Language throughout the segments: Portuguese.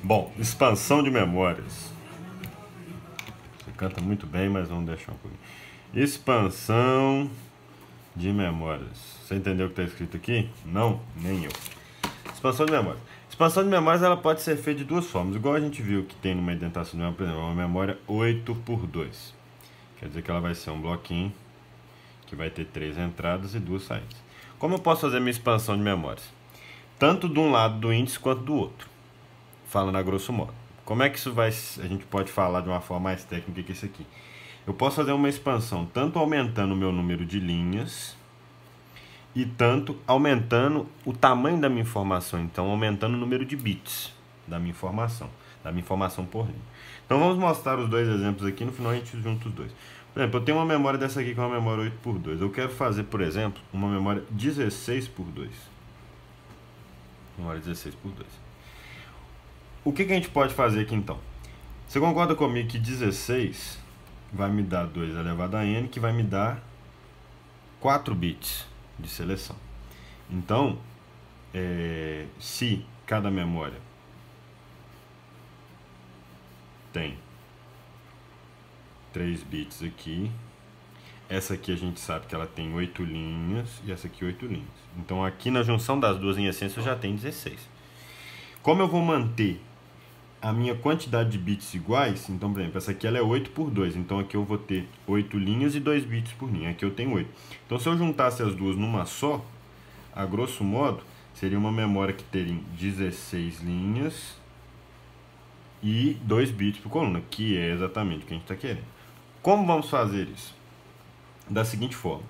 Bom, expansão de memórias. Você canta muito bem, mas vamos deixar um pouquinho. Expansão de memórias. Você entendeu o que está escrito aqui? Não? Nem eu. Expansão de memórias. Expansão de memórias ela pode ser feita de duas formas. Igual a gente viu que tem numa indentação de memória, por exemplo, uma memória 8x2. Quer dizer que ela vai ser um bloquinho que vai ter 3 entradas e 2 saídas. Como eu posso fazer minha expansão de memórias? Tanto de um lado do índice quanto do outro. Falando a grosso modo. Como é que isso vai... A gente pode falar de uma forma mais técnica que isso aqui. Eu posso fazer uma expansão tanto aumentando o meu número de linhas e tanto aumentando o tamanho da minha informação. Então, aumentando o número de bits da minha informação por linha. Então, vamos mostrar os dois exemplos aqui. No final, a gente junta os dois. Por exemplo, eu tenho uma memória dessa aqui que é uma memória 8x2. Eu quero fazer, por exemplo, uma memória 16x2. Memória 16x2. O que a gente pode fazer aqui, então? Você concorda comigo que 16 vai me dar 2 elevado a n, que vai me dar 4 bits de seleção. Então, se cada memória tem 3 bits aqui, essa aqui a gente sabe que ela tem 8 linhas e essa aqui 8 linhas. Então, aqui na junção das duas, em essência, eu já tenho 16. Como eu vou manter a minha quantidade de bits iguais, então, por exemplo, essa aqui ela é 8x2, então aqui eu vou ter 8 linhas e 2 bits por linha, aqui eu tenho 8. Então, se eu juntasse as duas numa só, a grosso modo, seria uma memória que teria 16 linhas e 2 bits por coluna, que é exatamente o que a gente está querendo. Como vamos fazer isso? Da seguinte forma.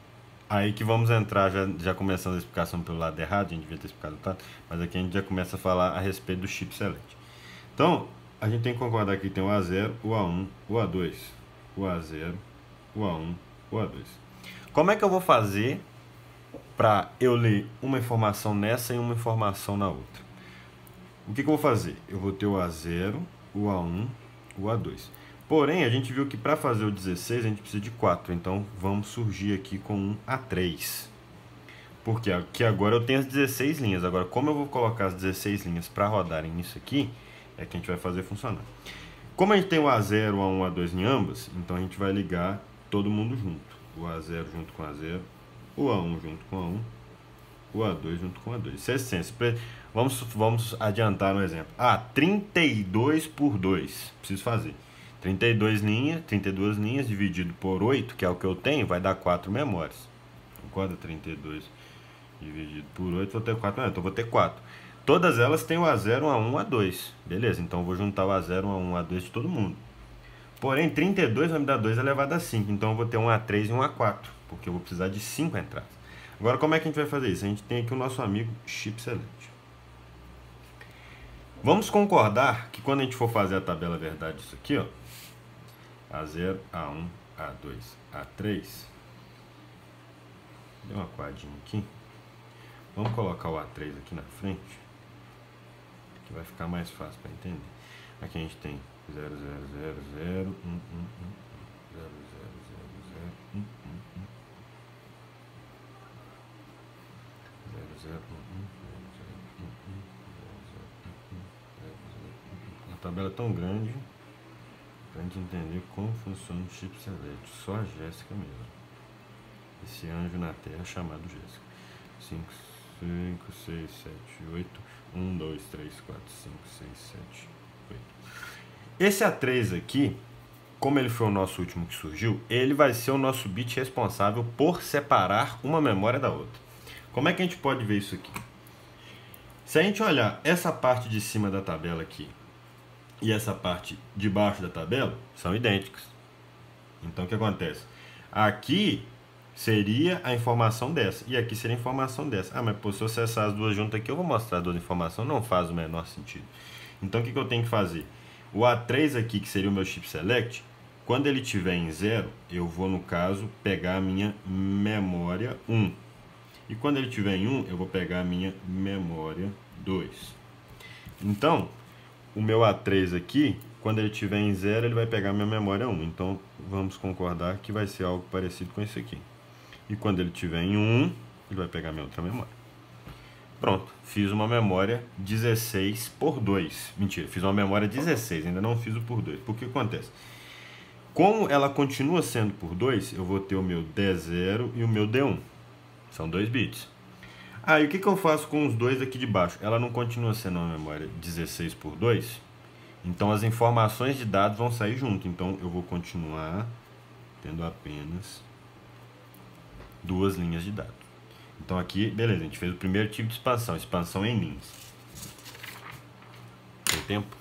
Aí que vamos entrar, já começando a explicação pelo lado errado, a gente devia ter explicado, tá? Mas aqui a gente já começa a falar a respeito do chip select. Então, a gente tem que concordar que tem o A0, o A1, o A2, o A0, o A1, o A2. Como é que eu vou fazer para eu ler uma informação nessa e uma informação na outra? O que eu vou fazer? Eu vou ter o A0, o A1, o A2. Porém, a gente viu que para fazer o 16 a gente precisa de 4. Então, vamos surgir aqui com um A3. Porque aqui agora eu tenho as 16 linhas. Agora, como eu vou colocar as 16 linhas para rodarem nisso aqui, é que a gente vai fazer funcionar. Como a gente tem o A0, o A1, o A2 em ambas, então a gente vai ligar todo mundo junto. O A0 junto com o A0, o A1 junto com o A1, o A2 junto com o A2. Isso é essência. Vamos adiantar um exemplo. 32 por 2. Preciso fazer. 32 linhas dividido por 8, que é o que eu tenho, vai dar 4 memórias. Concorda? 32 dividido por 8, vou ter 4 memórias. Então, vou ter 4. Todas elas têm o A0, o A1, o A2. Beleza, então eu vou juntar o A0, o A1, o A2 de todo mundo. Porém, 32 vai me dar 2 elevado a 5. Então eu vou ter um A3 e um A4, porque eu vou precisar de 5 entradas. Agora, como é que a gente vai fazer isso? A gente tem aqui o nosso amigo chip select. Vamos concordar que quando a gente for fazer a tabela verdade disso aqui, ó, A0, A1, A2, A3. Deu uma quadrinha aqui. Vamos colocar o A3 aqui na frente, que vai ficar mais fácil para entender. Aqui a gente tem 0, 0, 0, 0, 1, 1, 1, 0, 0, 0, 0, 1, 1, 1, 0, 0, 1, 1, 0, 0, 1, 1, 0, 0, 1, 1, 0, 0, 1, 1. A tabela é tão grande para a gente entender como funciona o chip select. Só a Jéssica mesmo. Esse anjo na terra chamado Jéssica. 5, 6, 7, 8. 1, 2, 3, 4, 5, 6, 7, 8. Esse A3 aqui, como ele foi o nosso último que surgiu, ele vai ser o nosso bit responsável por separar uma memória da outra. Como é que a gente pode ver isso aqui? Se a gente olhar essa parte de cima da tabela aqui e essa parte de baixo da tabela, são idênticas. Então, o que acontece? Aqui seria a informação dessa, e aqui seria a informação dessa. Mas pô, se eu acessar as duas juntas aqui, eu vou mostrar as duas informações, não faz o menor sentido. Então, o que eu tenho que fazer? O A3 aqui, que seria o meu chip select, quando ele estiver em 0, eu vou, no caso, pegar a minha memória 1. E quando ele estiver em 1, eu vou pegar a minha memória 2. Então, o meu A3 aqui, quando ele estiver em 0, ele vai pegar a minha memória 1. Então, vamos concordar que vai ser algo parecido com esse aqui. E quando ele estiver em 1, ele vai pegar a minha outra memória. Pronto, fiz uma memória 16 por 2. Mentira, fiz uma memória 16, ainda não fiz o por 2. Por que acontece? Como ela continua sendo por 2, eu vou ter o meu D0 e o meu D1. São 2 bits. Aí o que eu faço com os dois aqui de baixo? Ela não continua sendo uma memória 16 por 2, então as informações de dados vão sair junto. Então eu vou continuar tendo apenas 2 linhas de dados. Então aqui, beleza, a gente fez o primeiro tipo de expansão em linhas. Tem tempo?